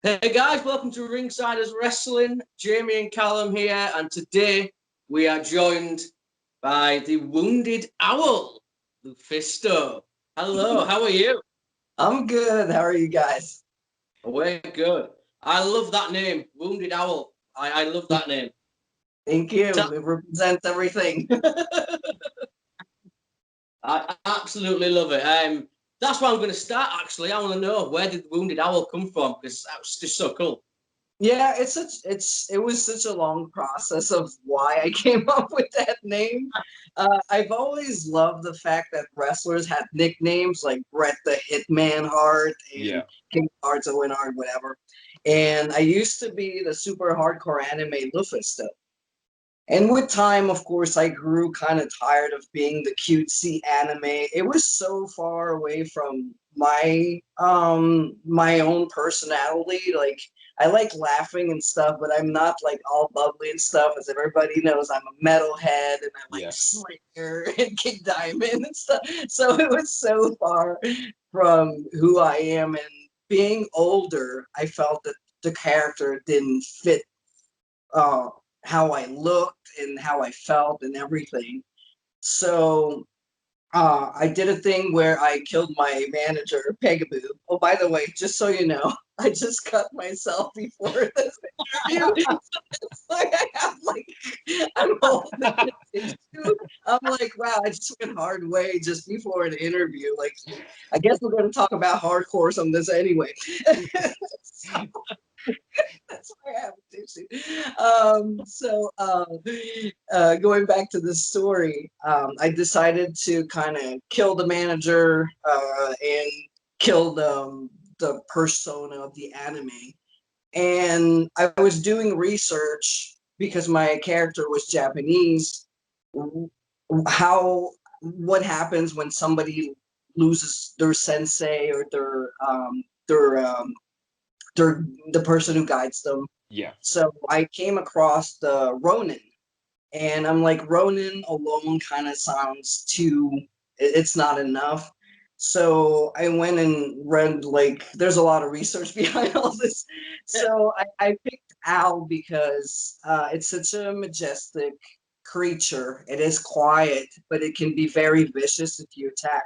Hey guys, welcome to Ringsiders Wrestling. Jamie and Callum here, and today we are joined by the Wounded Owl, LuFisto. Hello, how are you? I'm good. How are you guys? We're good. I love that name, Wounded Owl. I love that name. Thank you. It represents everything. I absolutely love it. That's where I'm going to start. Actually, I want to know, where did Wounded Owl come from? Because that was just so cool. Yeah, it was such a long process of why I came up with that name. I've always loved the fact that wrestlers have nicknames like Bret the Hitman Hart and Yeah. King Hearts or Win Hart, whatever. And I used to be the super hardcore anime LuFisto. And with time, of course, I grew kind of tired of being the cutesy anime. It was so far away from my own personality. Like I like laughing and stuff, but I'm not like all bubbly and stuff. As everybody knows, I'm a metalhead and I like Slayer and King Diamond and stuff. So it was so far from who I am. And being older, I felt that the character didn't fit uh, how I looked and how I felt and everything. So I did a thing where I killed my manager, Pegaboo. Oh, by the way, just so you know, I just cut myself before this interview. Like I have I'm holding it. I'm like, wow, I just went hard way just before an interview. Like, I guess we're going to talk about hardcore on this anyway. So, that's why I have a tissue. Going back to the story, I decided to kind of kill the manager and kill the persona of the anime. And I was doing research because my character was Japanese. What happens when somebody loses their sensei or their the person who guides them. Yeah. So I came across the Ronin, and I'm like, Ronin alone kind of sounds too. It's not enough. So I went and read there's a lot of research behind all this. So I picked Owl because it's such a majestic creature. It is quiet, but it can be very vicious if you attack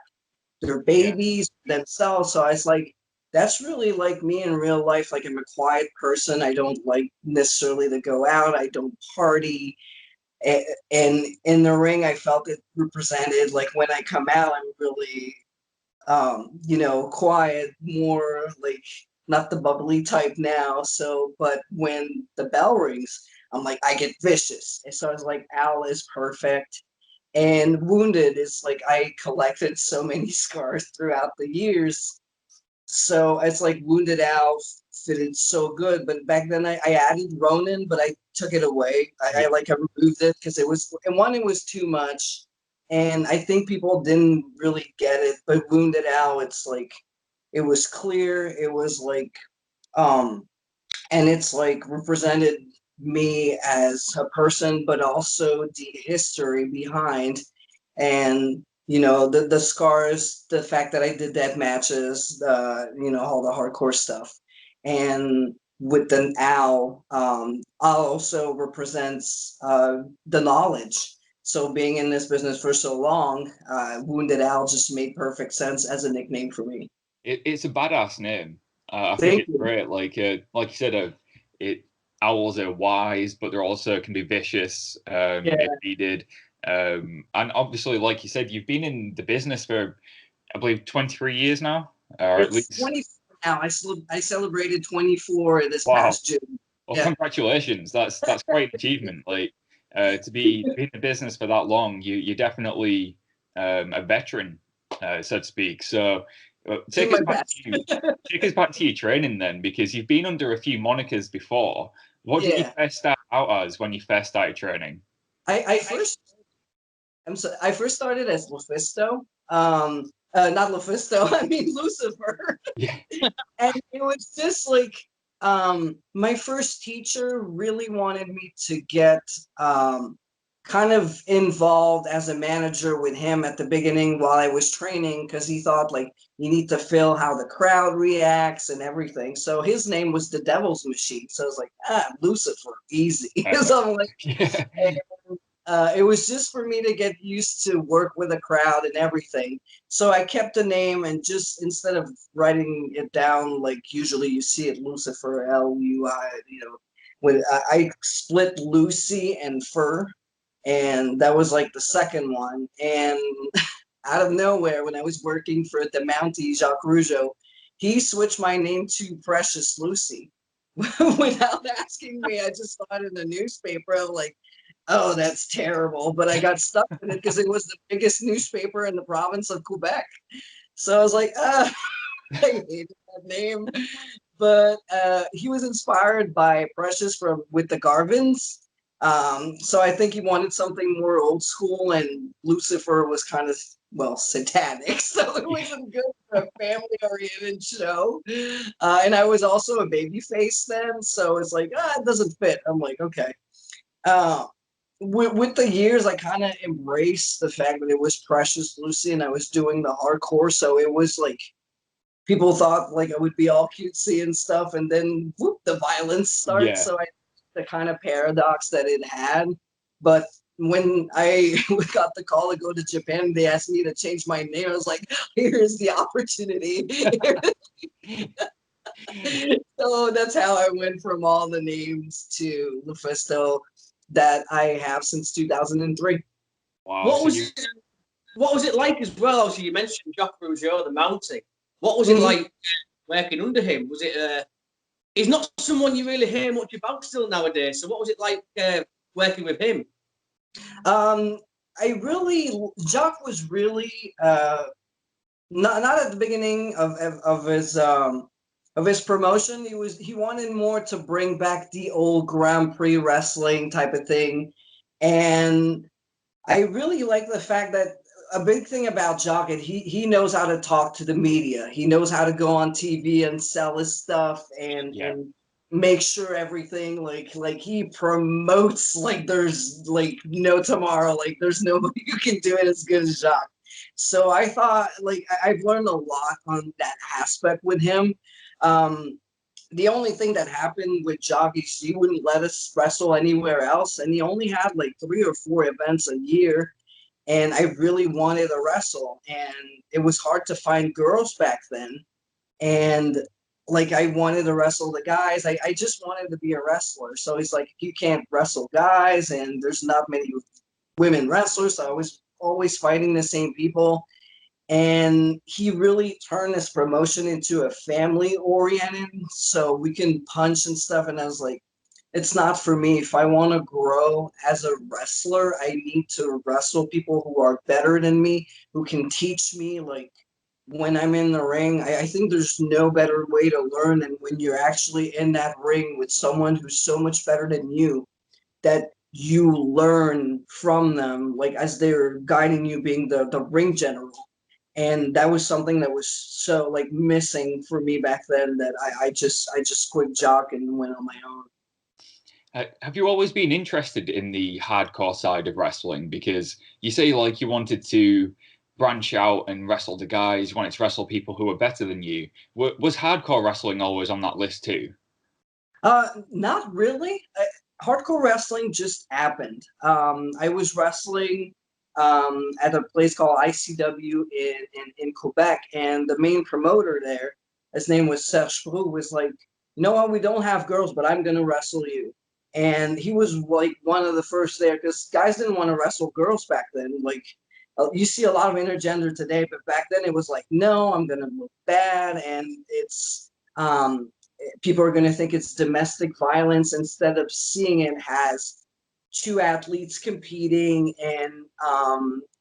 their babies themselves. So I was like, that's really like me in real life. Like I'm a quiet person. I don't like necessarily to go out. I don't party. And in the ring, I felt it represented like when I come out, I'm really, quiet, more like not the bubbly type now. So, but when the bell rings, I'm like, I get vicious. And so I was like, Al is perfect. And Wounded is like I collected so many scars throughout the years. So it's like Wounded Owl fitted so good. But back then I added Ronin, but I took it away. I removed it because it was too much. And I think people didn't really get it. But Wounded Owl, it's like it was clear. It was um and it's like represented me as a person, but also the history behind, and the scars, the fact that I did death matches, all the hardcore stuff, and with the owl, also represents the knowledge. So being in this business for so long, Wounded Owl just made perfect sense as a nickname for me. It's a badass name. I think Thank it's you. great. Like you said, owls are wise, but they're also can be vicious if needed. And obviously, like you said, you've been in the business for, I believe, 23 years now, or at It's least. 24 now. I celebrated 24 this Wow. past June. Well, Yeah. congratulations. That's quite an achievement. To be in the business for that long, you're definitely a veteran, so to speak. So take us back to your training then, because you've been under a few monikers before. What did you first start out as when you first started training? I first started as LuFisto. Not LuFisto. I mean Lucifer. Yeah. And it was just like my first teacher really wanted me to get kind of involved as a manager with him at the beginning while I was training, because he thought like you need to feel how the crowd reacts and everything. So his name was the Devil's Machine. So I was like, Lucifer, easy. So I'm like, Yeah. it was just for me to get used to work with a crowd and everything. So I kept the name, and just instead of writing it down like usually you see it, Lucifer, Lui, when I split Lucy and Fur, and that was like the second one. And out of nowhere, when I was working for the Mountie, Jacques Rougeau, he switched my name to Precious Lucy. Without asking me, I just saw it in the newspaper. I'm like, oh, that's terrible. But I got stuck with it because it was the biggest newspaper in the province of Quebec. So I was like, I hated that name. But he was inspired by Precious with the Garvins. So I think he wanted something more old school, and Lucifer was kind of, well, satanic. So it wasn't good for a family-oriented show. And I was also a baby face then. So it's like, it doesn't fit. I'm like, okay. With the years, I kind of embraced the fact that it was Precious Lucy and I was doing the hardcore. So it was like, people thought like I would be all cutesy and stuff, and then whoop, the violence starts. Yeah. So I the kind of paradox that it had. But when I got the call to go to Japan, they asked me to change my name. I was like, here's the opportunity. So that's how I went from all the names to LuFisto that I have since 2003. Wow. What was it like as well? Obviously, you mentioned Jacques Rougeau, the Mountie. What was it like working under him? Was it? He's not someone you really hear much about still nowadays. So, what was it like working with him? Jacques was really not at the beginning of his promotion. He wanted more to bring back the old Grand Prix wrestling type of thing, and I really like the fact that a big thing about Jacques, he knows how to talk to the media. He knows how to go on TV and sell his stuff and make sure everything like he promotes like there's like no tomorrow. Like there's nobody who can do it as good as Jacques. So I thought like I've learned a lot on that aspect with him. The only thing that happened with Jacques is he wouldn't let us wrestle anywhere else, and he only had like 3 or 4 events a year. And I really wanted to wrestle, and it was hard to find girls back then. And like I wanted to wrestle the guys. I just wanted to be a wrestler. So he's like, you can't wrestle guys, and there's not many women wrestlers. So I was always fighting the same people. And he really turned this promotion into a family oriented, so we can punch and stuff. And I was like, it's not for me. If I want to grow as a wrestler, I need to wrestle people who are better than me, who can teach me. Like when I'm in the ring, I think there's no better way to learn than when you're actually in that ring with someone who's so much better than you, that you learn from them, like as they're guiding you, being the ring general. And that was something that was so like missing for me back then, that I just quit Jock and went on my own. Have you always been interested in the hardcore side of wrestling? Because you say like you wanted to branch out and wrestle the guys, you wanted to wrestle people who were better than you. Was hardcore wrestling always on that list too? Not really. Hardcore wrestling just happened. I was wrestling at a place called ICW in Quebec, and the main promoter there, his name was Serge Prou, was like, you know what, we don't have girls, but I'm going to wrestle you. And he was like one of the first there, because guys didn't want to wrestle girls back then. Like you see a lot of intergender today, but back then it was like, no, I'm going to look bad, and it's people are going to think it's domestic violence, instead of seeing it as two athletes competing, and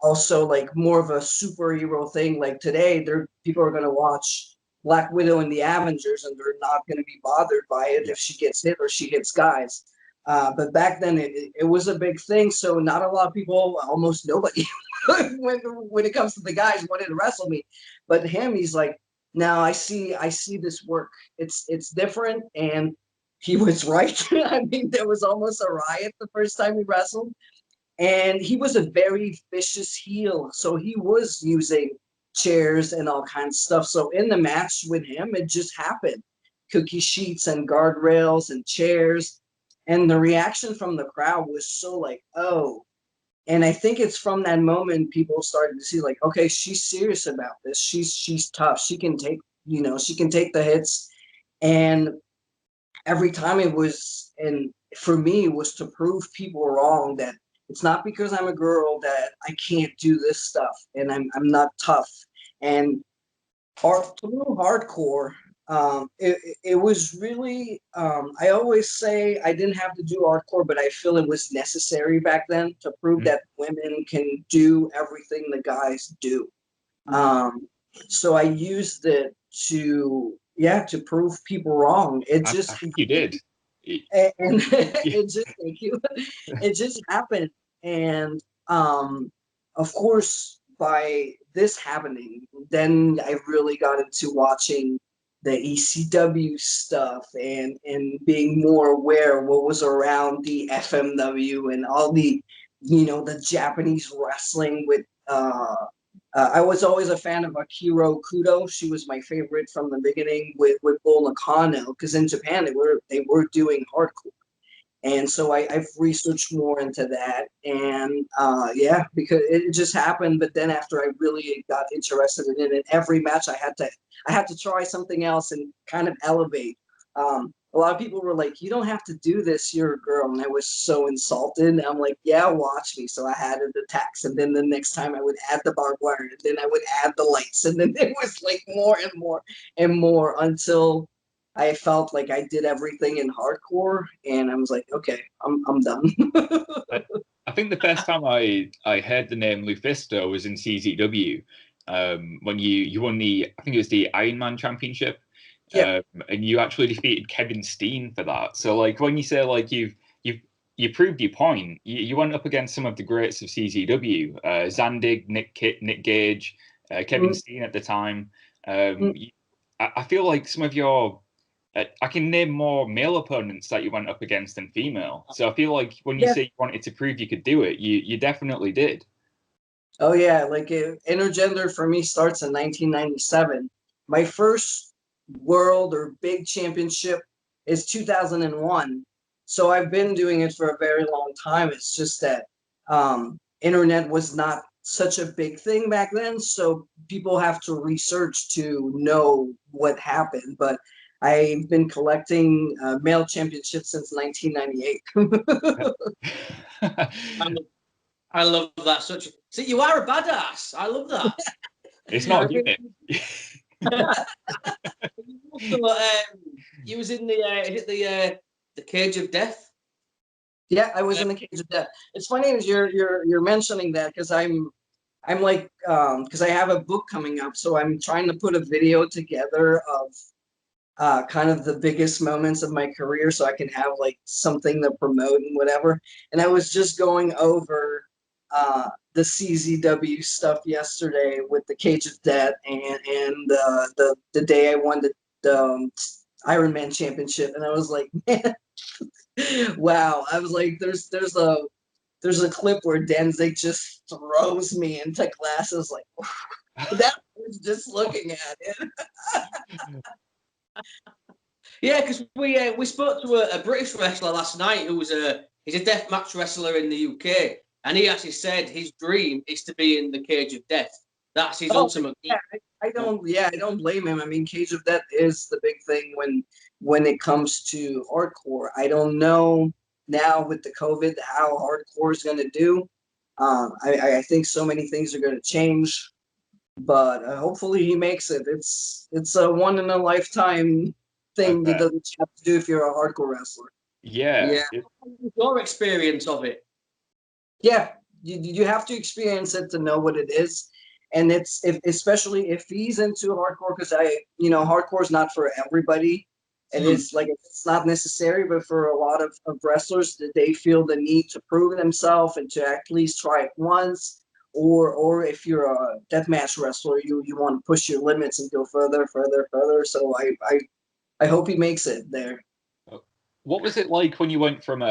also like more of a superhero thing. Like today, people are going to watch Black Widow and the Avengers, and they're not going to be bothered by it if she gets hit or she hits guys. But back then, it was a big thing. So not a lot of people, almost nobody, when it comes to the guys, wanted to wrestle me. But him, he's like, now I see this work. It's different, and he was right. I mean, there was almost a riot the first time we wrestled. And he was a very vicious heel, so he was using chairs and all kinds of stuff. So in the match with him, it just happened. Cookie sheets and guardrails and chairs. And the reaction from the crowd was so like, oh. And I think it's from that moment people started to see like, okay, she's serious about this. She's tough. She can take, she can take the hits. And every time it was, and for me, it was to prove people wrong that it's not because I'm a girl that I can't do this stuff and I'm not tough. And through hardcore, it was really, I always say I didn't have to do hardcore, but I feel it was necessary back then to prove that women can do everything the guys do. So I used it to prove people wrong. I think you did. And it just thank you. It just happened. And of course, by this happening, then I really got into watching the ECW stuff and being more aware of what was around the FMW and all the, the Japanese wrestling with I was always a fan of Akira Kudo. She was my favorite from the beginning with Bull Nakano, because in Japan they were doing hardcore. And so I've researched more into that, and because it just happened. But then after I really got interested in it, in every match I had to try something else and kind of elevate. A lot of people were like, "You don't have to do this. You're a girl," and I was so insulted. And I'm like, "Yeah, watch me." So I added the text, and then the next time I would add the barbed wire, and then I would add the lights, and then it was like more and more and more until I felt like I did everything in hardcore, and I was like, okay, I'm done. I think the first time I heard the name LuFisto was in CZW, when you won I think it was the Iron Man Championship, and you actually defeated Kevin Steen for that. So like when you say like you proved your point, you went up against some of the greats of CZW, Zandig, Nick Gage, Kevin Steen at the time. I feel like some of your I can name more male opponents that you went up against than female. So I feel like when you say you wanted to prove you could do it, you definitely did. Oh yeah, like intergender for me starts in 1997. My first world or big championship is 2001. So I've been doing it for a very long time. It's just that internet was not such a big thing back then, so people have to research to know what happened. But I've been collecting male championships since 1998. I love that. See, you are a badass. I love that. It's not a gimmick. You was in the Cage of Death. Yeah, I was in the Cage of Death. It's funny as you're mentioning that, because I'm like because I have a book coming up, so I'm trying to put a video together of kind of the biggest moments of my career, so I can have like something to promote and whatever. And I was just going over the CZW stuff yesterday with the Cage of Death and the day I won the Iron Man Championship, and I was like, man, wow. I was like, there's a clip where Danzig just throws me into glasses, like that was just looking at it. Yeah, because we spoke to a British wrestler last night who was he's a deathmatch wrestler in the UK, and he actually said his dream is to be in the Cage of Death. That's his ultimate goal. I don't blame him. I mean, Cage of Death is the big thing when it comes to hardcore. I don't know now with the COVID how hardcore is going to do. I think so many things are going to change, but hopefully he makes it. It's a one in a lifetime thing that doesn't have to do if you're a hardcore wrestler. Yeah. Your experience of it. Yeah, you have to experience it to know what it is. And especially if he's into hardcore, because hardcore is not for everybody. And it's like, it's not necessary, but for a lot of wrestlers, that they feel the need to prove themselves and to at least try it once. Or if you're a deathmatch wrestler, you want to push your limits and go further. So I hope he makes it there. What was it like when you went from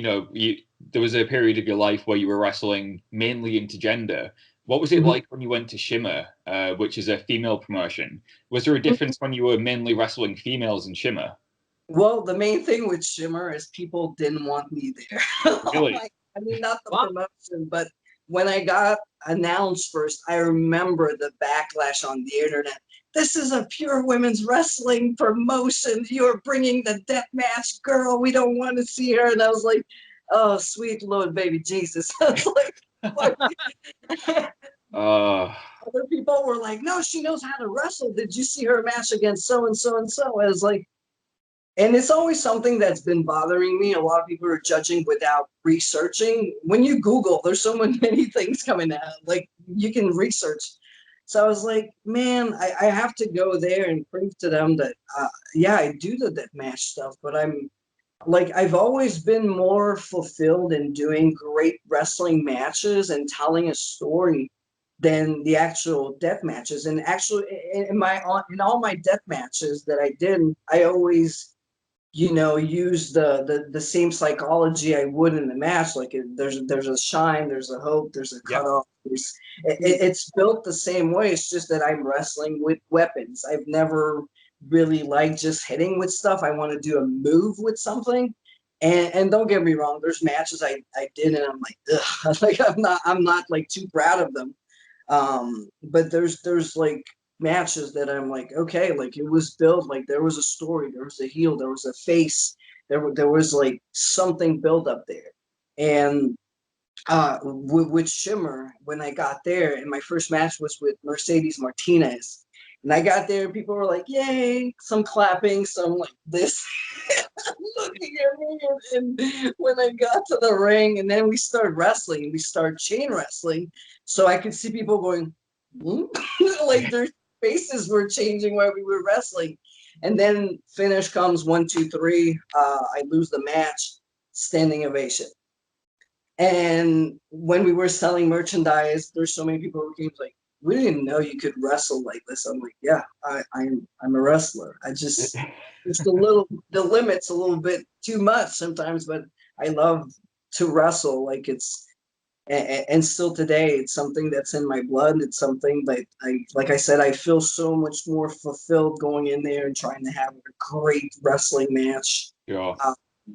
there was a period of your life where you were wrestling mainly intergender. What was it like when you went to Shimmer, which is a female promotion? Was there a difference when you were mainly wrestling females in Shimmer? Well, the main thing with Shimmer is people didn't want me there. Really? I mean, not the promotion, but when I got announced first, I remember the backlash on the internet. This is a pure women's wrestling promotion. You're bringing the deathmatch girl. We don't want to see her. And I was like, oh, sweet Lord, baby Jesus. I was like, other people were like, no, she knows how to wrestle. Did you see her match against so and so and so? I was like, and it's always something that's been bothering me. A lot of people are judging without researching. When you Google, there's so many things coming out. Like, you can research. So I was like, man, I have to go there and prove to them that, yeah, I do the deathmatch stuff, but I've always been more fulfilled in doing great wrestling matches and telling a story than the actual death matches. And actually, in all my death matches that I did, I always use the same psychology I would in the match. Like, there's a shine, there's a hope, there's a cutoff. It's built the same way. It's just that I'm wrestling with weapons. I've never really liked just hitting with stuff. I want to do a move with something. And don't get me wrong, there's matches I did and I'm like, ugh, like I'm not like too proud of them. But there's like matches that I'm like, okay, like it was built, like there was a story, there was a heel, there was a face, there was like something built up there. And with Shimmer, when I got there, and my first match was with Mercedes Martinez, and I got there, and people were like, yay, some clapping, some like this, looking at me. And when I got to the ring, and then we started wrestling, we started chain wrestling, so I could see people going, like their faces were changing while we were wrestling. And then finish comes 1, 2, 3. I lose the match, standing ovation. And when we were selling merchandise, there's so many people who came like, we didn't know you could wrestle like this. I'm like, yeah, I'm a wrestler. I just the limit's a little bit too much sometimes, but I love to wrestle. Like and still today, it's something that's in my blood. It's something that like I said, I feel so much more fulfilled going in there and trying to have a great wrestling match. Yeah.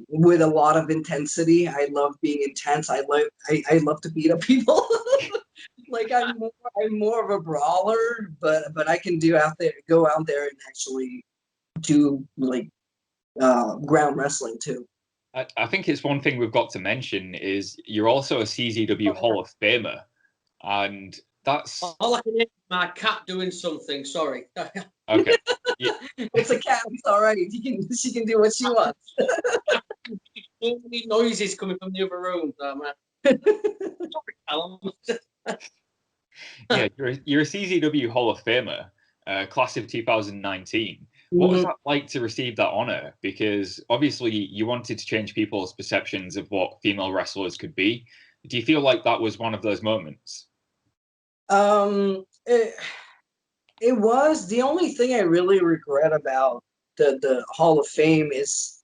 With a lot of intensity. I love being intense. I love to beat up people. Like I'm more of a brawler, but I can go out there and actually do like ground wrestling too. I think it's one thing we've got to mention is you're also a CZW Hall of Famer, and that's all I can hear is my cat doing something. Sorry. Okay. Yeah. It's a cat. It's all right. She can do what she wants. So many noises coming from the other room. Yeah, you're a CZW Hall of Famer, class of 2019. What was that like to receive that honor? Because obviously you wanted to change people's perceptions of what female wrestlers could be. Do you feel like that was one of those moments? It was. The only thing I really regret about the Hall of Fame is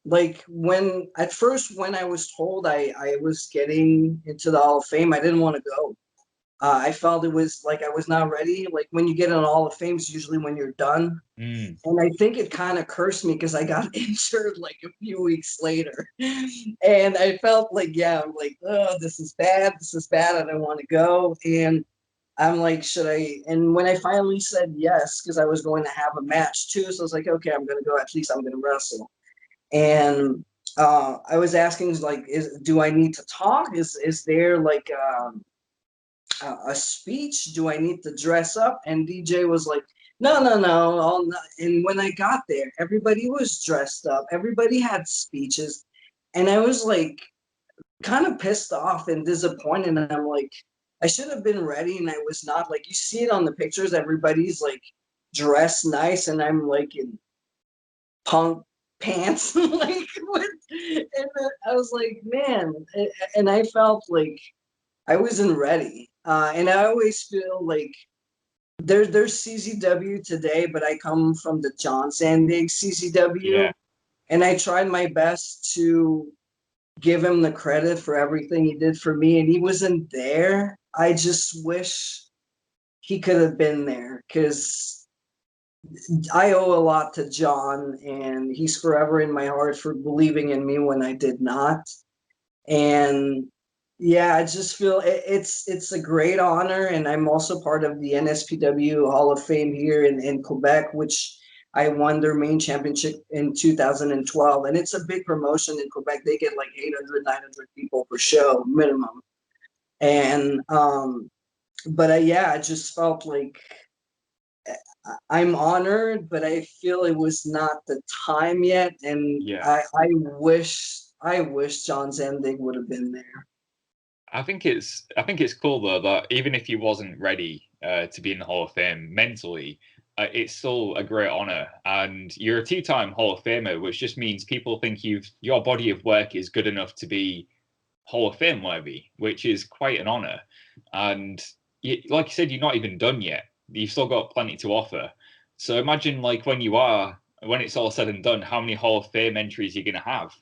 like when I was told I was getting into the Hall of Fame, I didn't want to go. I felt it was like I was not ready. Like when you get in the Hall of Fame, it's usually when you're done. And I think it kind of cursed me because I got injured like a few weeks later. And I felt like, yeah, I'm like, oh, this is bad. I don't want to go. And I'm like, should I? And when I finally said yes, because I was going to have a match too, so I was like, okay, I'm going to go. At least I'm going to wrestle. And I was asking, like, do I need to talk? Is there like a speech? Do I need to dress up? And DJ was like, no. And when I got there, everybody was dressed up. Everybody had speeches. And I was like, kind of pissed off and disappointed. And I'm like, I should have been ready. And I was not. Like, you see it on the pictures. Everybody's like dressed nice. And I'm like in punk pants. Like, and I was like, man. And I felt like I wasn't ready. And I always feel like there's CZW today, but I come from the John Sandig CZW. Yeah. And I tried my best to give him the credit for everything he did for me, and he wasn't there. I just wish he could have been there, because I owe a lot to John, and he's forever in my heart for believing in me when I did not. And yeah, I just feel it's a great honor, and I'm also part of the NSPW Hall of Fame here in Quebec, which I won their main championship in 2012, and it's a big promotion in Quebec. They get like 800, 900 people per show minimum, and but yeah, I just felt like I'm honored, but I feel it was not the time yet, and Yeah. I wish John Zandig would have been there. I think it's cool though that even if you wasn't ready to be in the Hall of Fame mentally, it's still a great honor. And you're a two-time Hall of Famer, which just means people think your body of work is good enough to be Hall of Fame worthy, which is quite an honor. And like you said, you're not even done yet. You've still got plenty to offer. So imagine like when it's all said and done, how many Hall of Fame entries you're gonna have.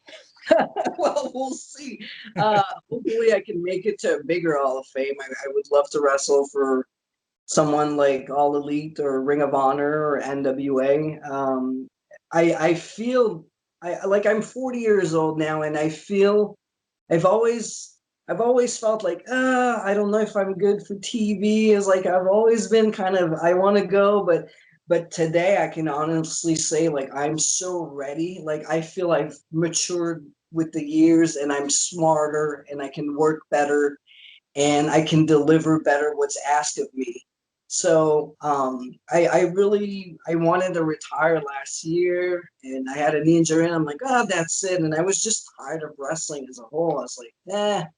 Well, we'll see. Hopefully, I can make it to a bigger Hall of Fame. I would love to wrestle for someone like All Elite or Ring of Honor or NWA. I feel like I'm 40 years old now, and I feel I've always felt like I don't know if I'm good for TV. Is like I've always been kind of I want to go, but today I can honestly say like I'm so ready. Like I feel I've matured with the years, and I'm smarter, and I can work better, and I can deliver better what's asked of me. So I wanted to retire last year, and I had a knee injury, and I'm like, oh, that's it. And I was just tired of wrestling as a whole. I was like,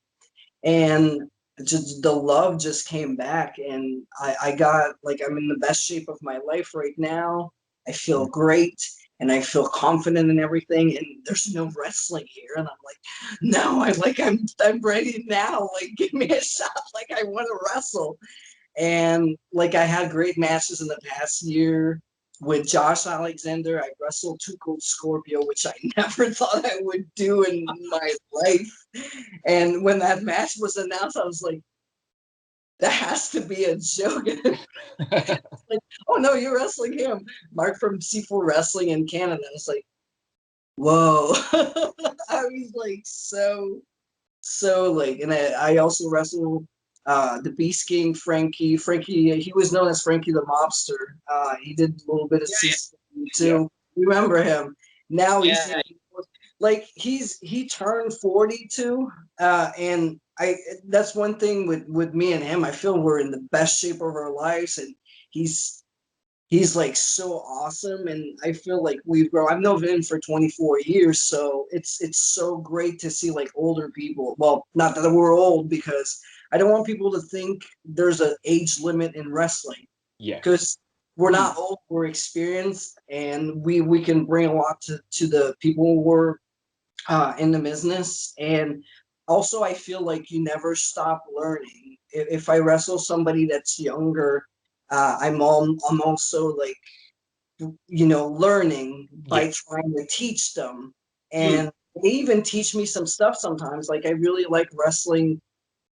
and just the love just came back, and I got like I'm in the best shape of my life right now. I feel great, and I feel confident in everything, and there's no wrestling here, and I'm like, no, I'm ready now, like give me a shot, like I want to wrestle. And like I had great matches in the past year with Josh Alexander. I wrestled Too Cold Scorpio, which I never thought I would do in my life. And when that match was announced, I was like, that has to be a joke. Like, oh no, you're wrestling him. Mark from C4 Wrestling in Canada. I was like, whoa. I was like so like, and I also wrestled the Beast King, Frankie. Frankie, he was known as Frankie the Mobster. He did a little bit of CC too. Yeah. Remember him? Now he's like he turned 42, and that's one thing with me and him. I feel we're in the best shape of our lives, and he's like so awesome, and I feel like we've grown. I've known him for 24 years, so it's so great to see like older people. Well, not that we're old, because I don't want people to think there's an age limit in wrestling. Yeah, because we're not old, we're experienced, and we can bring a lot to the people who are in the business. And also, I feel like you never stop learning. If I wrestle somebody that's younger, I'm also like, learning by trying to teach them. And they even teach me some stuff sometimes. Like I really like wrestling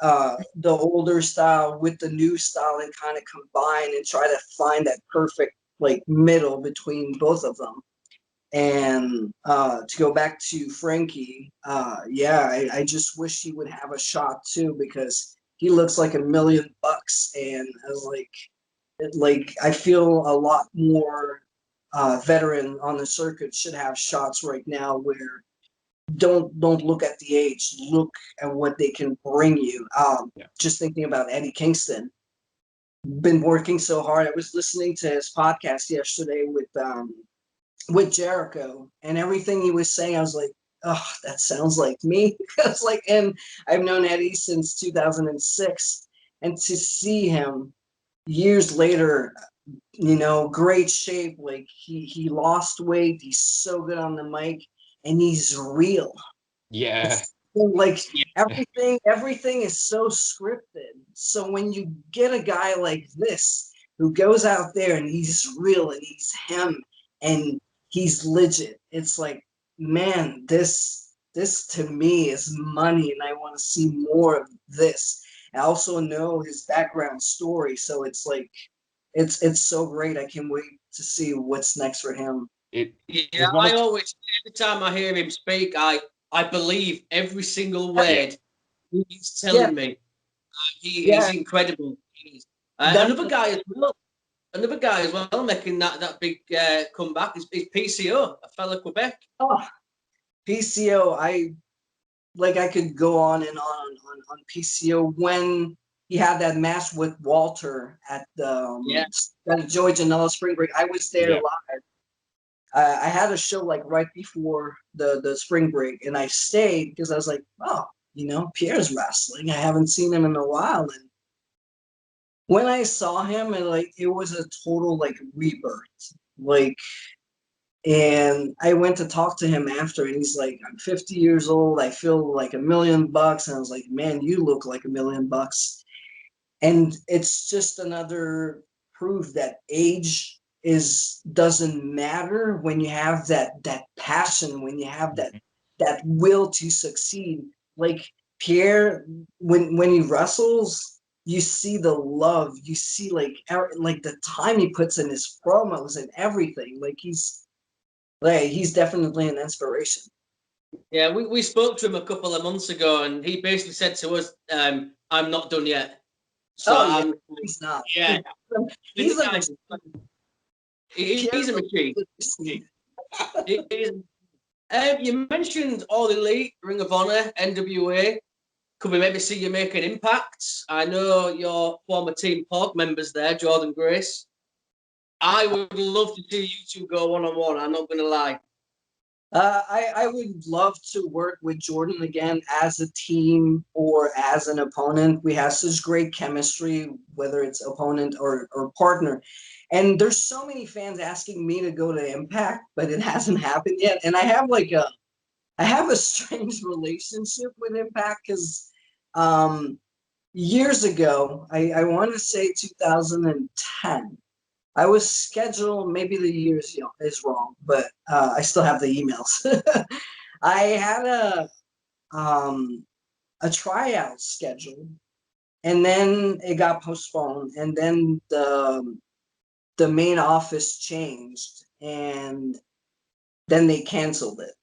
the older style with the new style, and kind of combine and try to find that perfect like middle between both of them. And to go back to Frankie, I just wish he would have a shot too, because he looks like $1,000,000, and I was like I feel a lot more veteran on the circuit should have shots right now, where don't look at the age, look at what they can bring you. Just thinking about Eddie Kingston, been working so hard. I was listening to his podcast yesterday with Jericho, and everything he was saying, I was like, oh, that sounds like me. It's like, and I've known Eddie since 2006, and to see him years later, great shape. Like he lost weight. He's so good on the mic, and he's real. Yeah. Like everything is so scripted. So when you get a guy like this who goes out there and he's real, and he's him, and he's legit, it's like, man, this this to me is money, and I want to see more of this. I also know his background story, so it's like it's so great. I can't wait to see what's next for him. Yeah, I always, every time I hear him speak, I believe every single word he's telling me. He's incredible. Another guy as well making that big comeback is PCO, a fellow Quebec. Oh, PCO, I could go on and on PCO when he had that match with Walter at the at Joey Janela Spring Break. I was there live. I had a show like right before the spring break, and I stayed because I was like, oh, Pierre's wrestling. I haven't seen him in a while, and when I saw him, and it was a total rebirth. And I went to talk to him after, and he's like, I'm 50 years old. I feel like $1 million. And I was like, man, you look like $1 million. And it's just another proof that age doesn't matter when you have that passion, when you have that will to succeed. Like Pierre, when he wrestles, you see the love, you see the time he puts in his promos and everything. He's definitely an inspiration. Yeah, we spoke to him a couple of months ago, and he basically said to us, "I'm not done yet." So he's not. Yeah, he's a machine. You mentioned All Elite, Ring of Honor, NWA. Could we maybe see you make an impact? I know your former Team Pod members there, Jordynne Grace. I would love to see you two go one-on-one. I'm not going to lie. I would love to work with Jordynne again as a team or as an opponent. We have such great chemistry, whether it's opponent or partner. And there's so many fans asking me to go to Impact, but it hasn't happened yet. And I have a strange relationship with Impact because years ago, I want to say 2010, I was scheduled, maybe the year is wrong, but I still have the emails. I had a tryout scheduled, and then it got postponed, and then the main office changed, and then they canceled it.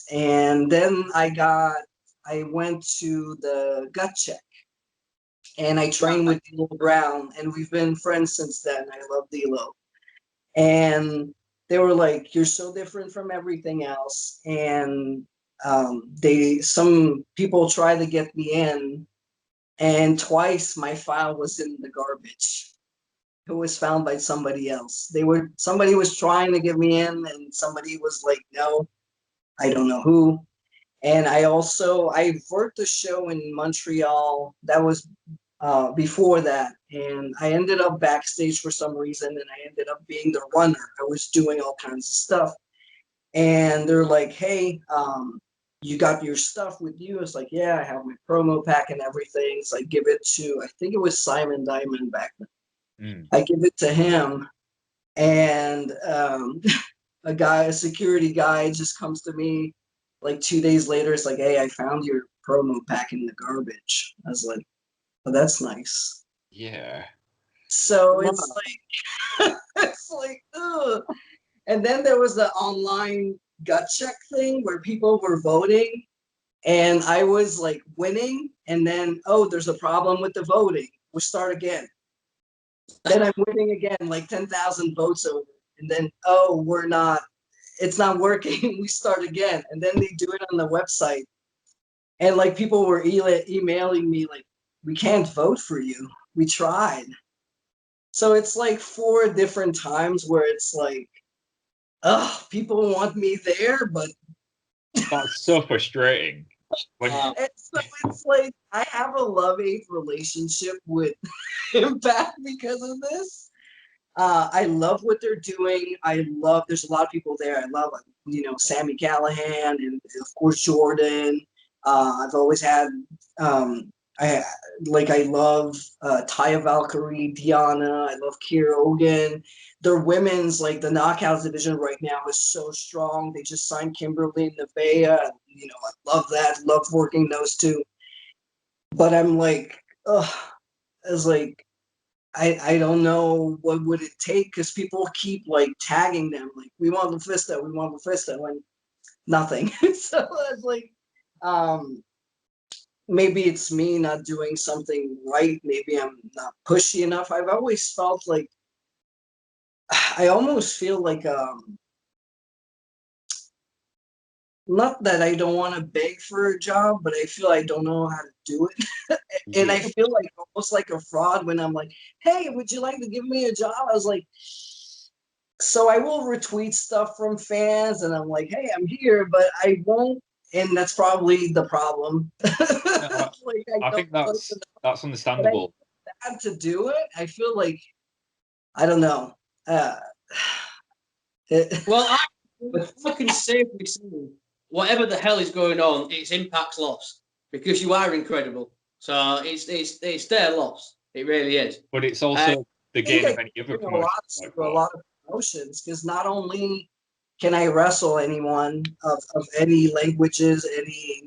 And then I went to the gut check. And I trained with D'Lo Brown, and we've been friends since then. I love D'Lo. And they were like, "You're so different from everything else." And some people tried to get me in, and twice my file was in the garbage. It was found by somebody else. Somebody was trying to get me in, and somebody was like, "No, I don't know who." And I worked a show in Montreal that was before that, and I ended up backstage for some reason, and I ended up being the runner. I was doing all kinds of stuff, and they're like, "Hey, you got your stuff with you?" It's like, "Yeah, I have my promo pack and everything." So I give it to, I think it was Simon Diamond back then. I give it to him, and a security guy just comes to me like 2 days later. It's like, "Hey, I found your promo pack in the garbage." I was like, "Oh, that's nice." Yeah. So it's like, ugh. And then there was the online gut check thing where people were voting, and I was like winning, and then, oh, there's a problem with the voting. We'll start again. Then I'm winning again, like 10,000 votes over. And then, oh, it's not working. We start again. And then they do it on the website. And people were emailing me like, "We can't vote for you. We tried." So it's like 4 different times where it's like, people want me there, but that's so frustrating. It's like I have a love-hate relationship with Impact because of this. I love what they're doing. There's a lot of people there. I love, Sami Callihan and of course Jordynne. I've always had I love Taya Valkyrie, Diana. I love Kiera Hogan. Their women's, like the Knockouts division right now is so strong. They just signed Kimberly Nevaeh. You know, I love that. Love working those two. But I'm like, ugh, it's like, I don't know what would it take because people keep like tagging them like we want LuFisto, and nothing. So it's like, maybe it's me not doing something right. Maybe I'm not pushy enough. I've always felt like I almost feel like not that I don't want to beg for a job, but I feel I don't know how to do it. And I Yeah. feel like almost like a fraud when I'm like, hey, would you like to give me a job? I was like, so I will retweet stuff from fans and I'm like, hey, I'm here, but I won't. And that's probably the problem. No, Like I don't think post enough, that's but I understandable. had to do it. I feel like I don't know. Uh, Well, I can safely say whatever the hell is going on, it's Impact's loss because you are incredible. So it's their loss. It really is. But it's Uh, also the think gain I of can any other bring promotion like a that. lot of promotions because not only can I wrestle anyone of any languages, any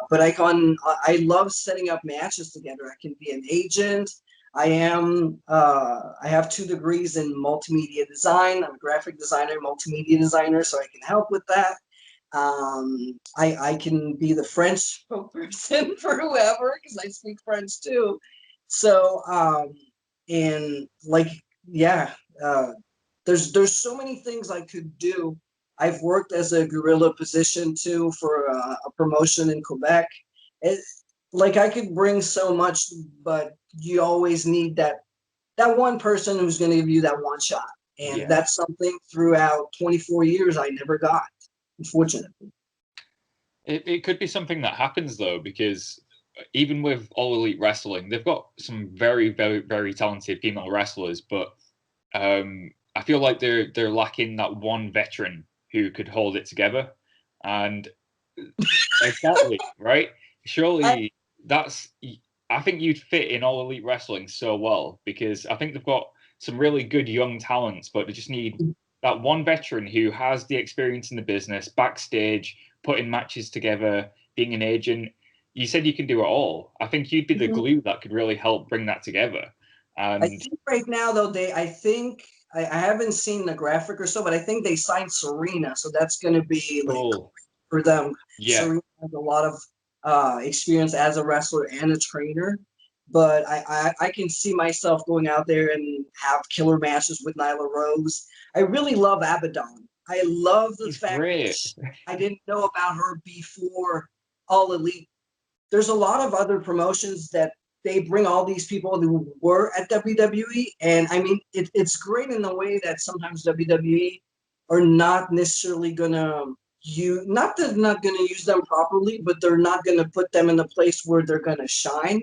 but I love setting up matches together. I can be an agent. I have 2 degrees in multimedia design. I'm a graphic designer, multimedia designer, so I can help with that. I can be the French spokesperson for whoever because I speak French too. So and like yeah, uh, there's so many things I could do. I've worked as a guerrilla position too for a promotion in Quebec. It, like I could bring so much, but you always need that one person who's going to give you that one shot, and Yeah. that's something throughout 24 years I never got, unfortunately. It could be something that happens though, because even with All Elite Wrestling, they've got some very, very, very talented female wrestlers, but I feel like they're lacking that one veteran who could hold it together. And exactly, right? I, Surely that's. I think you'd fit in All Elite Wrestling so well because I think they've got some really good young talents, but they just need that one veteran who has the experience in the business, backstage, putting matches together, being an agent. You said you can do it all. I think you'd be the glue that could really help bring that together. I And think right now though I think I haven't seen the graphic or so, but I think they signed Serena, so that's going to be like cool. for them. Yeah. Serena has a lot of experience as a wrestler and a trainer, but I can see myself going out there and have killer matches with Nyla Rose. I really love Abadon. I love the He's fact great. I didn't know about her before All Elite. There's a lot of other promotions that they bring all these people who were at WWE, and I mean it's great in the way that sometimes WWE are not necessarily gonna not that not gonna use them properly, but they're not gonna put them in a place where they're gonna shine,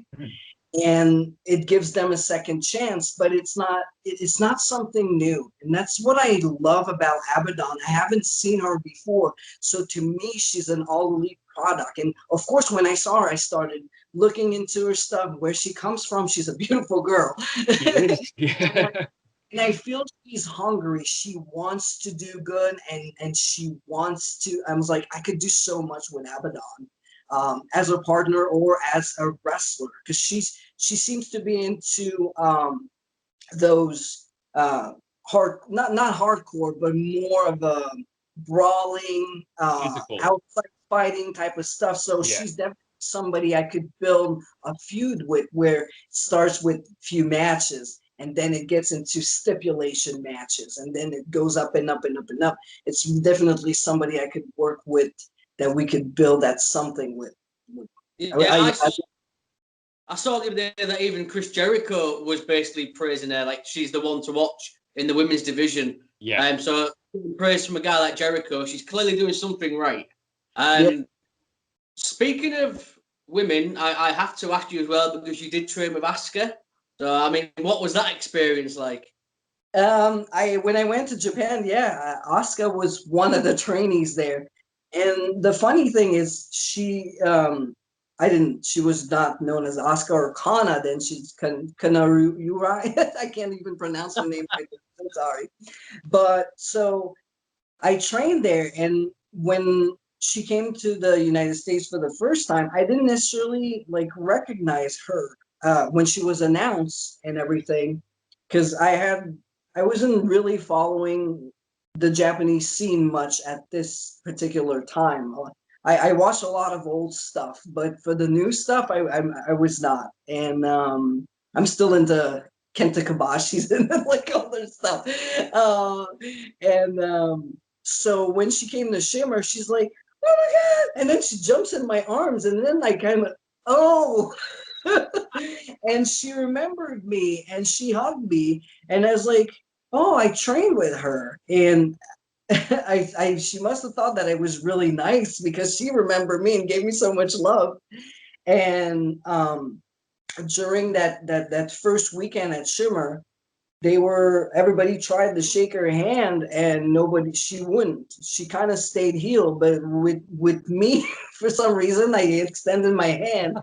and it gives them a second chance. But it's not something new, and that's what I love about Abadon. I haven't seen her before, so to me she's an all elite product. And of course when I saw her I started looking into her stuff, where she comes from. She's a beautiful girl. He is. Yeah. And I feel she's hungry. She wants to do good, and she wants to. I was like, I could do so much with Abadon, as a partner or as a wrestler, because she seems to be into those not hardcore, but more of a brawling, Physical. outside fighting type of stuff. So Yeah. she's definitely somebody I could build a feud with, where it starts with few matches and then it gets into stipulation matches and then it goes up and up and up and up. It's definitely somebody I could work with, that we could build that something with. Yeah, I I saw the other day that even Chris Jericho was basically praising her, like she's the one to watch in the women's division. Yeah. So praise from a guy like Jericho, she's clearly doing something right. Yeah. Speaking of women, I have to ask you as well because you did train with Asuka. So I mean, what was that experience like? I when I went to Japan, yeah, Asuka was one of the trainees there, and the funny thing is, she was not known as Asuka or Kana, then she's Kanarurai. I can't even pronounce her name right. I'm sorry. But so I trained there, and when she came to the United States for the first time, I didn't necessarily like recognize her when she was announced and everything, because I wasn't really following the Japanese scene much at this particular time. I watched a lot of old stuff, but for the new stuff, I was not, and I'm still into Kenta Kobashi's and like other stuff, and so when she came to Shimmer, she's like, "Oh my god!" And then she jumps in my arms, and then I kind of, oh, and she remembered me, and she hugged me, and I was like, "Oh, I trained with her," and she must have thought that I was really nice because she remembered me and gave me so much love. And during that first weekend at Shimmer, everybody tried to shake her hand and she wouldn't. She kind of stayed heel, but with me, for some reason, I extended my hand.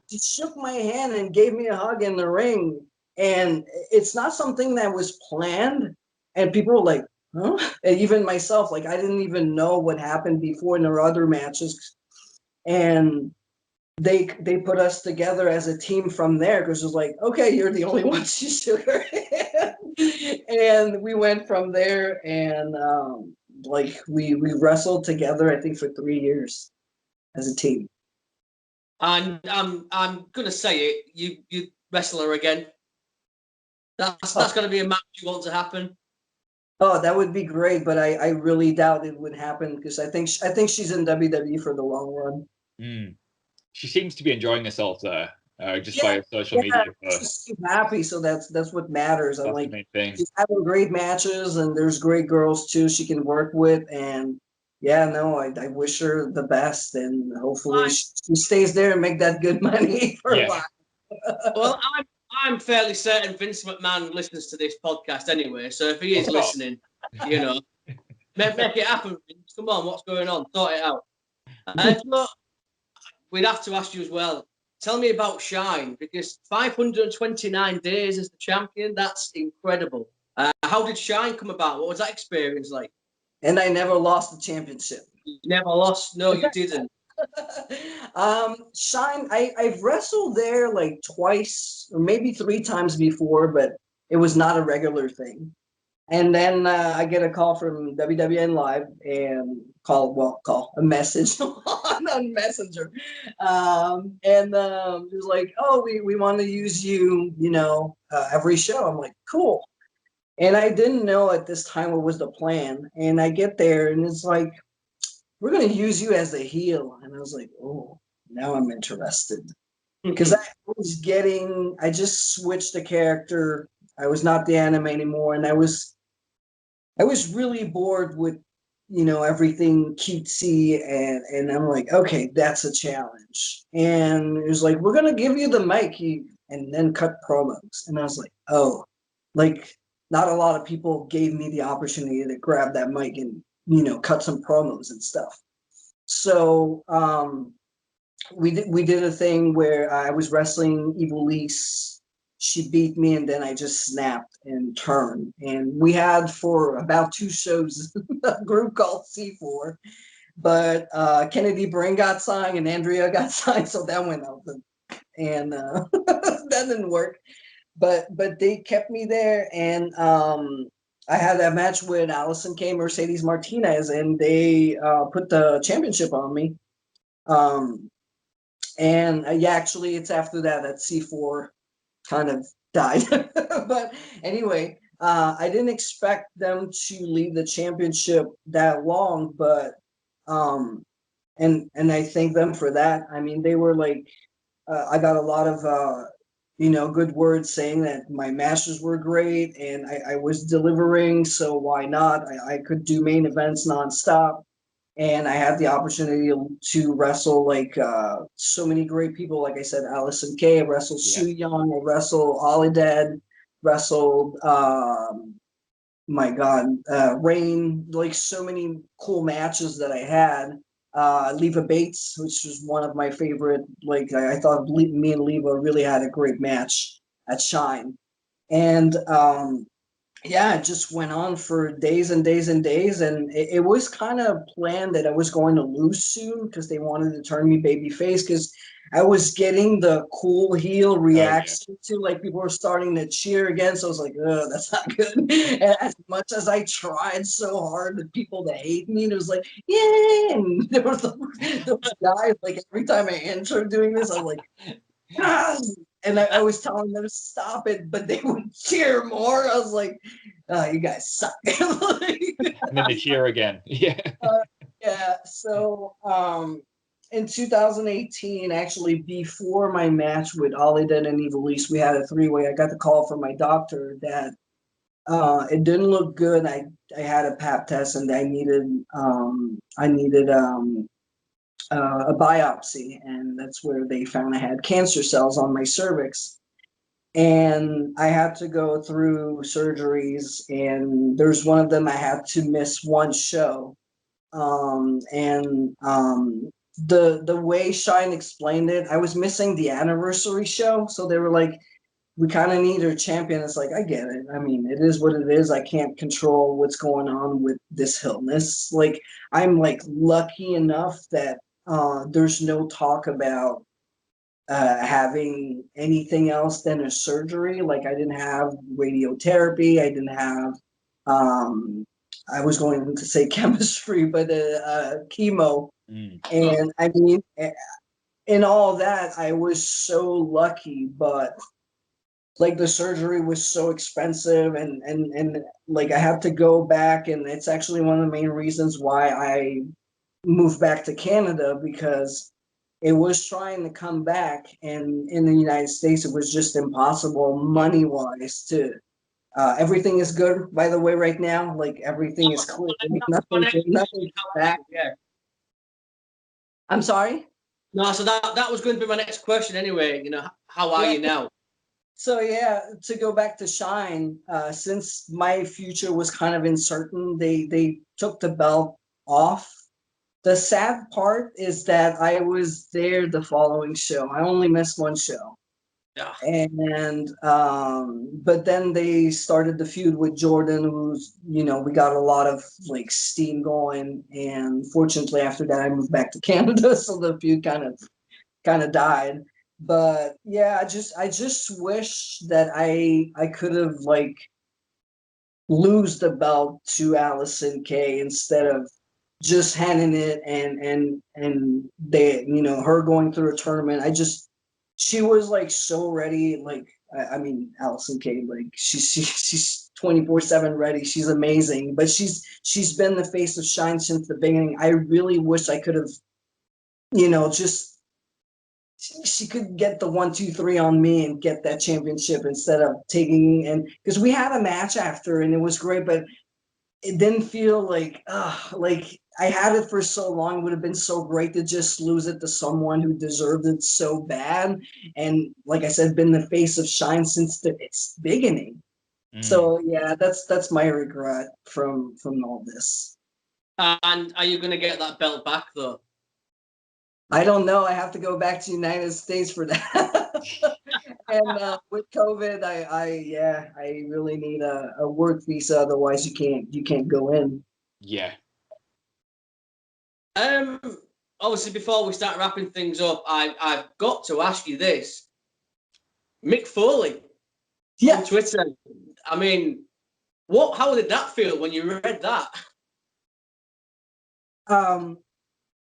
She shook my hand and gave me a hug in the ring. And it's not something that was planned. And people were like, huh? And even myself, like I didn't even know what happened before in their other matches. And they put us together as a team from there because it was like, okay, you're the only one she shook her hand. And we went from there, and like we wrestled together, I think, for 3 years as a team. And I'm gonna say it, you wrestle her again. That's gonna be a match you want to happen. Oh, that would be great, but I really doubt it would happen because I think she's in WWE for the long run. She seems to be enjoying herself there, just by her social media posts. She's happy, so that's what matters. I'm That's like, the main thing. she's having great matches, and there's great girls too she can work with, and yeah, no, I wish her the best, and hopefully she stays there and make that good money for a while. Well, I'm fairly certain Vince McMahon listens to this podcast anyway, so if he is listening, you know, make it happen, Vince. Come on, what's going on? Sort it out. And look, we'd have to ask you as well. Tell me about Shine, because 529 days as the champion, that's incredible. How did Shine come about? What was that experience like? And I never lost the championship. You never lost? No, you didn't. Shine, I've wrestled there like twice or maybe 3 times before, but it was not a regular thing. And then I get a call from WWN Live and call a message on Messenger. And it was like, oh, we want to use you, every show. I'm like, cool. And I didn't know at this time what was the plan. And I get there and it's like, we're going to use you as a heel. And I was like, oh, now I'm interested. Because I just switched the character. I was not the anime anymore. And I was really bored with, everything cutesy. And I'm like, okay, that's a challenge. And it was like, we're going to give you the mic and then cut promos. And I was like, oh, like not a lot of people gave me the opportunity to grab that mic and, cut some promos and stuff. So we did a thing where I was wrestling Ivelisse. She beat me, and then I just snapped and turned. And we had for about 2 shows a group called C4, but Kennedy Brain got signed and Andrea got signed, so that went out, and that didn't work. But they kept me there, and I had that match with Allison K. Mercedes Martinez, and they put the championship on me. And actually, it's after that C4 kind of died. But anyway, I didn't expect them to leave the championship that long, but and I thank them for that. I mean, they were like, I got a lot of good words saying that my matches were great and I was delivering, so why not? I could do main events nonstop. And I had the opportunity to wrestle like so many great people. Like I said, Allison Kay, I wrestled Su Yung, I wrestled Olidad, wrestled Rain, like so many cool matches that I had. Leva Bates, which was one of my favorite. Like I thought me and Leva really had a great match at Shine, and yeah, it just went on for days and days and days, and it was kind of planned that I was going to lose soon because they wanted to turn me babyface because I was getting the cool heel reaction to, like, people were starting to cheer again. So I was like, oh, that's not good. And as much as I tried so hard to people to hate me, it was like, yeah. And there was those guys, like every time I entered doing this, I was like, ah! And I was telling them to stop it, but they would cheer more. I was like, oh, you guys suck. And then they cheer again. Yeah. Yeah. So in 2018, actually before my match with Ollie Den and Evilise, we had a three-way. I got the call from my doctor that it didn't look good. I had a pap test and I needed a biopsy, and that's where they found I had cancer cells on my cervix. And I had to go through surgeries, and there's one of them I had to miss one show. The way Shine explained it, I was missing the anniversary show, so they were like, we kind of need a champion. It's like, I get it. I mean, it is what it is. I can't control what's going on with this illness. Like, I'm like lucky enough that there's no talk about having anything else than a surgery. Like, I didn't have radiotherapy. I didn't have, I was going to say chemistry, but chemo. And I mean, in all that, I was so lucky, but like the surgery was so expensive, and like I have to go back, and it's actually one of the main reasons why I moved back to Canada, because it was trying to come back, and in the United States it was just impossible money wise to everything is good, by the way, right now. Like everything is clear. Nothing back. Yeah. I'm sorry? No, so that was going to be my next question anyway. You know, how are you now? So yeah, to go back to Shine, since my future was kind of uncertain, they took the belt off. The sad part is that I was there the following show. I only missed one show. Yeah. And but then they started the feud with Jordynne, who's, we got a lot of like steam going, and fortunately after that I moved back to Canada, so the feud kind of died. But yeah, I just wish that I could have like lose the belt to Allison Kay instead of just handing it, and they, her going through a tournament. She was like so ready. Like, I mean, Allison Kay, like she's 24/7 ready. She's amazing, but she's been the face of Shine since the beginning. I really wish I could have, just she could get the 1, 2, 3 on me and get that championship instead of taking, and because we had a match after and it was great, but it didn't feel like I had it for so long. It would have been so great to just lose it to someone who deserved it so bad. And like I said, been the face of Shine since its beginning. So yeah, that's my regret from all this. And are you going to get that belt back though? I don't know. I have to go back to the United States for that. And with COVID, I really need a work visa. Otherwise, you can't go in. Yeah. Obviously, before we start wrapping things up, I've got to ask you this. Mick Foley on Twitter. I mean, how did that feel when you read that?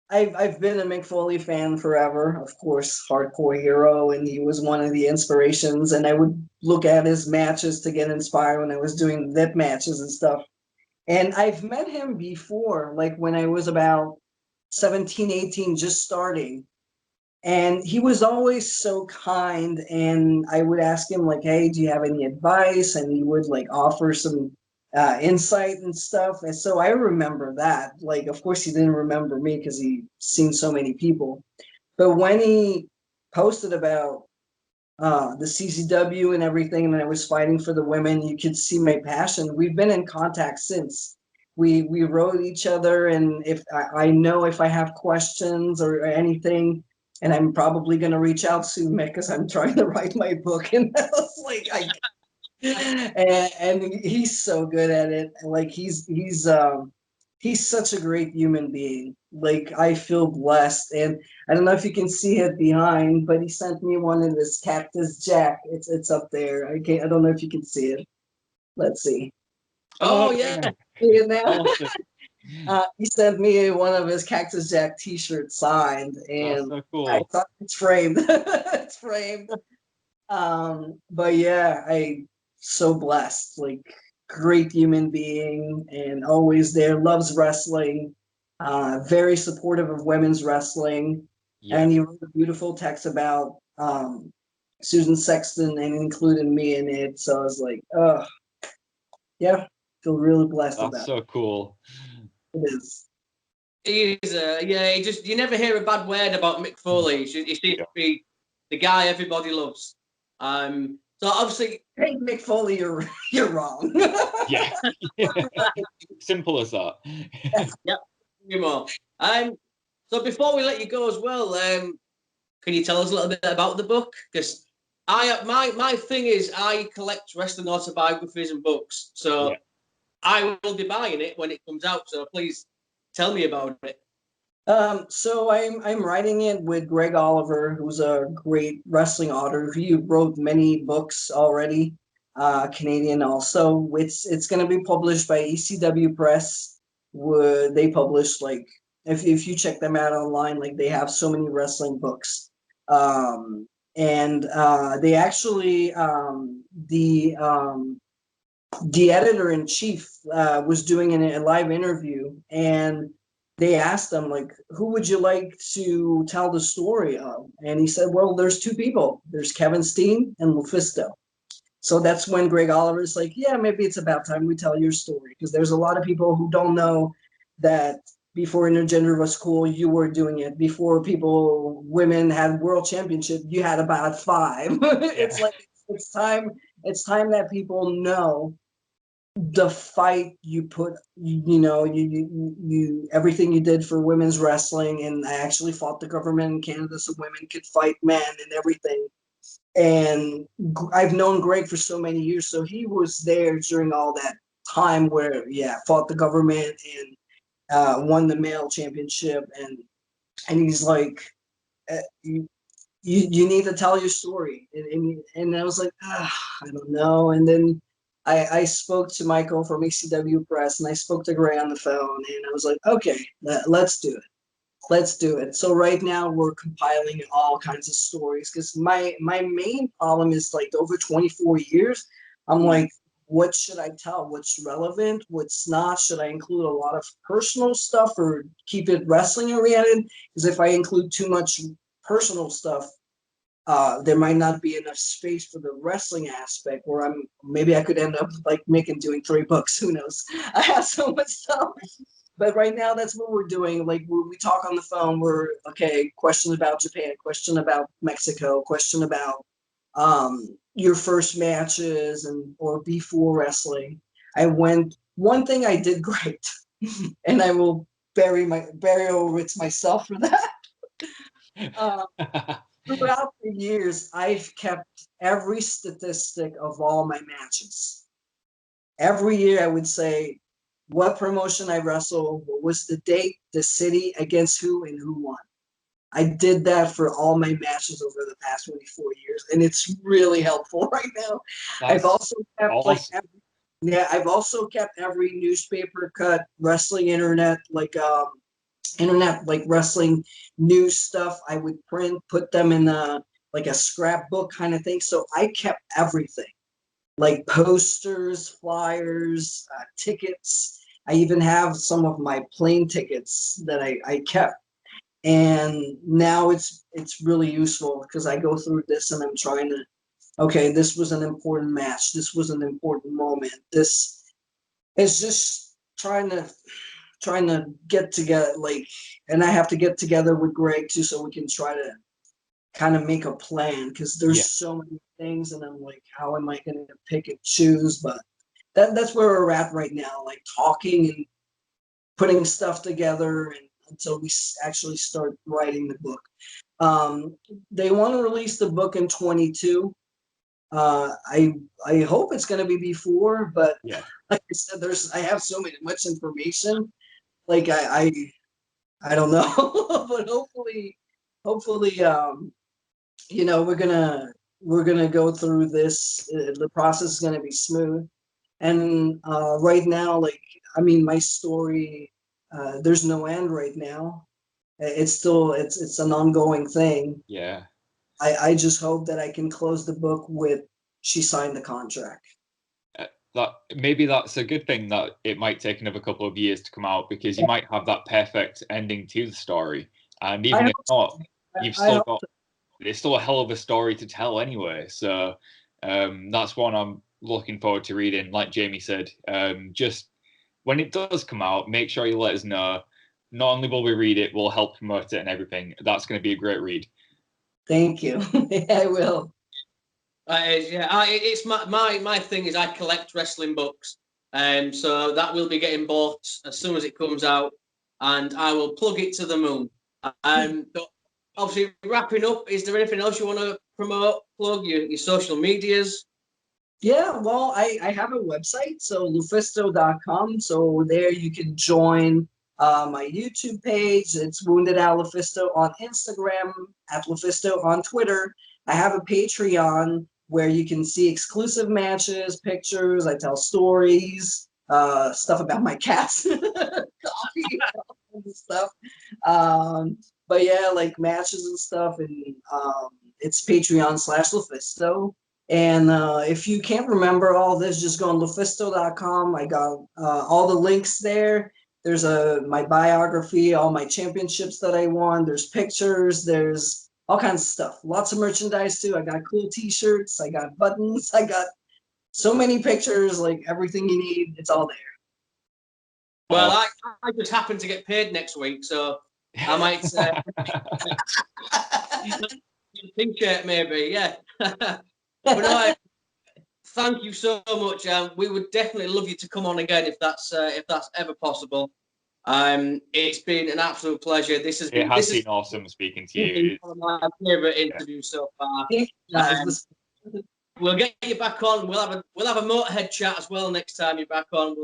I've been a Mick Foley fan forever, of course, hardcore hero, and he was one of the inspirations. And I would look at his matches to get inspired when I was doing Deathmatches and stuff. And I've met him before, like when I was about 17, 18, just starting. And he was always so kind. And I would ask him, like, hey, do you have any advice? And he would like offer some insight and stuff. And so I remember that. Like, of course, he didn't remember me because he'd seen so many people. But when he posted about the CZW and everything, and I was fighting for the women, you could see my passion. We've been in contact since. we wrote each other, and if I know if I have questions or anything, and I'm probably gonna reach out to Mick because I'm trying to write my book, and I was like, and he's so good at it. Like he's such a great human being. Like I feel blessed, and I don't know if you can see it behind, but he sent me one of this Cactus Jack. It's up there. I don't know if you can see it. Let's see. Oh yeah. See it now? Awesome. He sent me one of his Cactus Jack T-shirts signed, and That's so cool. I thought it's framed. It's framed. But yeah, I so blessed. Like great human being, and always there. Loves wrestling. Very supportive of women's wrestling, Yeah. and he wrote a beautiful text about Susan Sexton and included me in it. So I was like, oh, yeah, feel really blessed That's about so cool. it. It is. He is, yeah. You never hear a bad word about Mick Foley. He seems to be the guy everybody loves. So obviously, Hey, Mick Foley, you're wrong. Yeah. Simple as that. Yep. More. So before we let you go as well, can you tell us a little bit about the book? Because my thing is I collect wrestling autobiographies and books, so Yeah. I will be buying it when it comes out. So please tell me about it. So I'm writing it with Greg Oliver, who's a great wrestling author. He wrote many books already, Canadian also. It's going to be published by ECW Press. They publish like if you check them out online, like they have so many wrestling books. And they actually the editor in chief was doing a live interview, and they asked him like, who would you like to tell the story of? And he said, well, there's two people. There's Kevin Steen and LuFisto. So that's when Greg Oliver's like, yeah, maybe it's about time we tell your story, because there's a lot of people who don't know that before intergender was cool, you were doing it. Before women had world championship, you had about 5. It's like it's time that people know the fight you put, you everything you did for women's wrestling. And I actually fought the government in Canada so women could fight men and everything. And I've known Greg for so many years, so he was there during all that time where fought the government and won the male championship. And he's like, you need to tell your story. And I was like, I don't know. And then I spoke to Michael from ECW Press, and I spoke to Gray on the phone, and I was like, okay, let's do it. Let's do it. So right now we're compiling all kinds of stories, because my main problem is like over 24 years, I'm like, what should I tell? What's relevant? What's not? Should I include a lot of personal stuff or keep it wrestling oriented? Because if I include too much personal stuff, there might not be enough space for the wrestling aspect, or maybe I could end up like making doing 3 books. Who knows? I have so much stuff. But right now, that's what we're doing. Like we talk on the phone. We're okay. Question about Japan. Question about Mexico. Question about your first matches or before wrestling. One thing I did great, and I will bury over it's myself for that. Throughout the years, I've kept every statistic of all my matches. Every year, I would say what promotion I wrestled, what was the date, the city, against who, and who won. I did that for all my matches over the past 24 years, and it's really helpful right now. I've also kept awesome. I've also kept every newspaper cut, wrestling internet wrestling news stuff. I would put them in a scrapbook kind of thing. So I kept everything, like posters, flyers, tickets. I even have some of my plane tickets that I kept. And now it's really useful because I go through this and I'm trying to, okay, this was an important match. This was an important moment. This is just trying to get together, and I have to get together with Greg too, so we can try to kind of make a plan, because there's so many things, and I'm like, how am I going to pick and choose? But that's where we're at right now, like talking and putting stuff together until we actually start writing the book. They want to release the book in 22. I hope it's going to be before, but yeah, like I said, I have so much information. Like I don't know, but hopefully, we're gonna go through this. The process is gonna be smooth, and right now, like I mean, my story, there's no end right now. It's still it's an ongoing thing. yeah. I just hope that I can close the book with she signed the contract. That maybe that's a good thing that it might take another couple of years to come out, because you might have that perfect ending to the story, and even if not, you've still got it's still a hell of a story to tell anyway. So that's one I'm looking forward to reading. Like Jamie said, just when it does come out, make sure you let us know. Not only will we read it, we'll help promote it and everything. That's going to be a great read. Thank you. I will. It's my thing is I collect wrestling books, so that will be getting bought as soon as it comes out, and I will plug it to the moon. But obviously, wrapping up, is there anything else you want to promote, plug your social medias? Yeah, well, I have a website, so LuFisto.com. So there you can join my YouTube page. It's Wounded at LuFisto on Instagram, at LuFisto on Twitter. I have a Patreon where you can see exclusive matches, pictures. I tell stories, stuff about my cats, coffee, all this stuff. But yeah, like matches and stuff, and it's Patreon/LuFisto. And if you can't remember all this, just go on LuFisto.com. I got all the links there. There's my biography, all my championships that I won. There's pictures. There's all kinds of stuff. Lots of merchandise too. I got cool T-shirts. I got buttons. I got so many pictures. Like everything you need, it's all there. Well, I just happen to get paid next week, so I might T-shirt maybe, yeah. But no, thank you so much. We would definitely love you to come on again if that's ever possible. It's been an absolute pleasure. This has been awesome speaking to you. One of my favorite interviews so far. We'll get you back on. We'll have a Motorhead chat as well next time you're back on.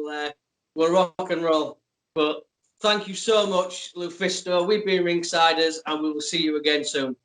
We'll rock and roll. But thank you so much, LuFisto. We've been Ringsiders, and we will see you again soon.